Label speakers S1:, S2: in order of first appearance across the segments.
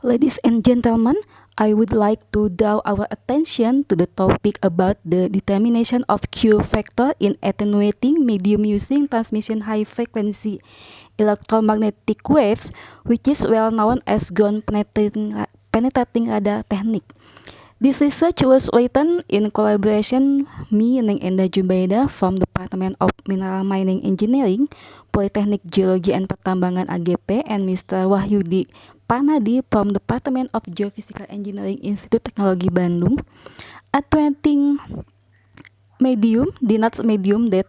S1: Ladies and gentlemen, I would like to draw our attention to the topic about the determination of Q factor in attenuating medium using transmission high frequency electromagnetic waves, which is well known as ground penetrating radar technique. This research was written in collaboration me, Neng Enda Jubaida from Department of Mineral Mining Engineering, Polytechnic Geologi and Pertambangan AGP, and Mr. Wahyudi Parnadi from Department of Geophysical Engineering Institut Teknologi Bandung. Attenuating medium denotes medium that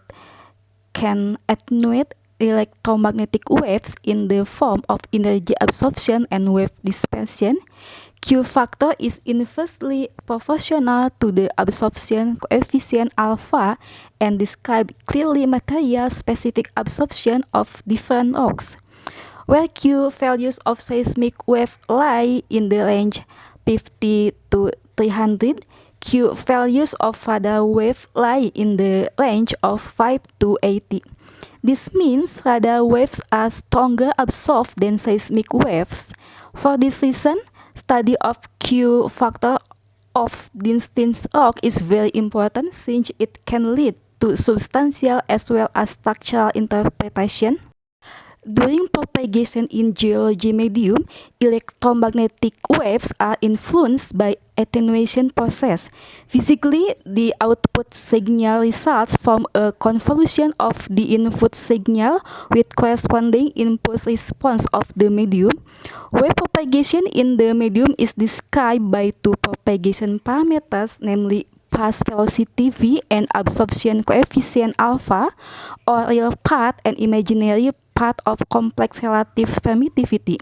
S1: can attenuate electromagnetic waves in the form of energy absorption and wave dispersion. Q factor is inversely proportional to the absorption coefficient alpha and describe clearly material-specific absorption of different rocks. Where Q values of seismic wave lie in the range 50 to 300, Q values of radar wave lie in the range of 5 to 80. This means radar waves are stronger absorbed than seismic waves. For this reason, study of Q factor of distinct rock is very important since it can lead to substantial as well as structural interpretation. During propagation in geology medium, electromagnetic waves are influenced by attenuation process. Physically, the output signal results from a convolution of the input signal with corresponding impulse response of the medium. Wave propagation in the medium is described by two propagation parameters, namely pulse velocity v and absorption coefficient alpha, or real part and imaginary part of complex relative permittivity.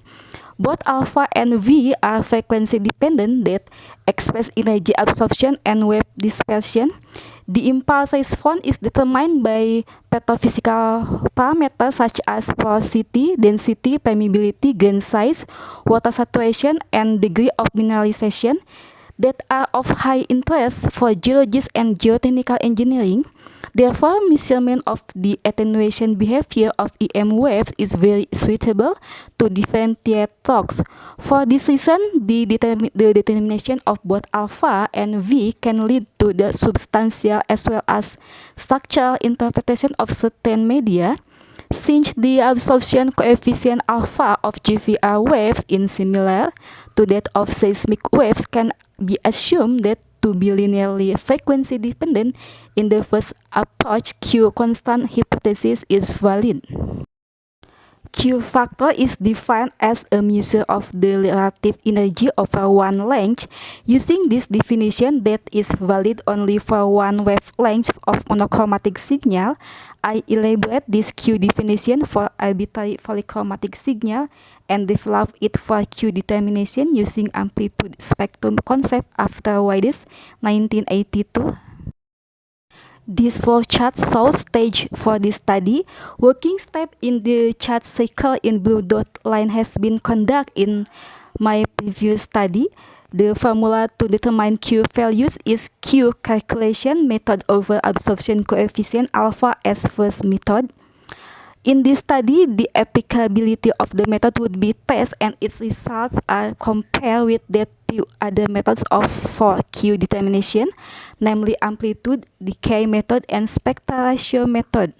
S1: Both alpha and v are frequency dependent that express energy absorption and wave dispersion. The impulse response is determined by petrophysical parameters such as porosity, density, permeability, grain size, water saturation, and degree of mineralization that are of high interest for geologists and geotechnical engineering. Therefore, measurement of the attenuation behavior of EM waves is very suitable to differentiate rocks. For this reason, the determination of both alpha and V can lead to the substantial as well as structural interpretation of certain media. Since the absorption coefficient alpha of GVR waves is similar to that of seismic waves, can be assumed that to be linearly frequency dependent in the first approach, Q constant hypothesis is valid. Q factor is defined as a measure of the relative energy over one length. Using this definition that is valid only for one wavelength of monochromatic signal, I elaborate this Q definition for arbitrary polychromatic signal and develop it for Q determination using amplitude spectrum concept after Wides 1982. This flowchart shows stage for this study. Working step in the chart cycle in blue dot line has been conducted in my previous study. The formula to determine Q values is Q calculation method over absorption coefficient alpha as first method. In this study, the applicability of the method would be tested and its results are compared with the two other methods for Q determination, namely amplitude decay method and spectral ratio method.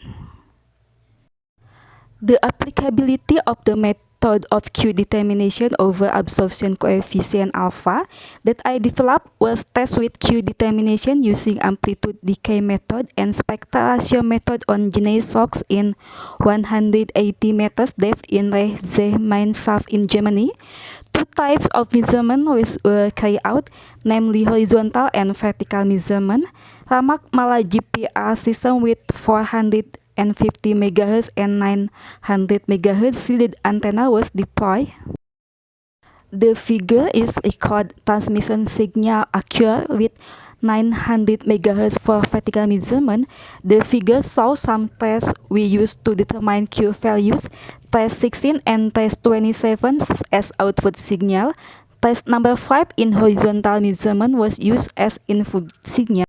S1: The applicability of the method of Q determination over absorption coefficient alpha that I developed was tested with Q determination using amplitude decay method and spectral ratio method on gneiss rocks in 180 meters depth in Reichsee Meinschaft in Germany. Two types of measurement were carried out, namely horizontal and vertical measurement. Ramak Mala GPR system with 450 MHz and 900 MHz shielded antenna was deployed. The figure is record transmission signal occur with 900 MHz for vertical measurement. The figure shows some tests we used to determine Q values. Test 16 and test 27 as output signal. Test number 5 in horizontal measurement was used as input signal.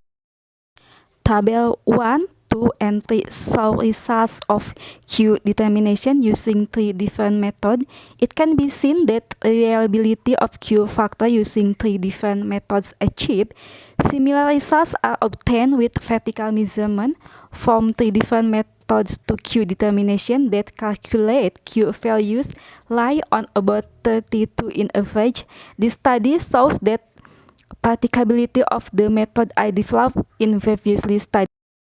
S1: Tabel 1 2 and 3 show results of Q determination using 3 different methods, it can be seen that reliability of Q factor using 3 different methods achieved. Similar results are obtained with vertical measurement from 3 different methods to Q determination that calculate Q values lie on about 32 in average. This study shows that practicability of the method I developed in previously studied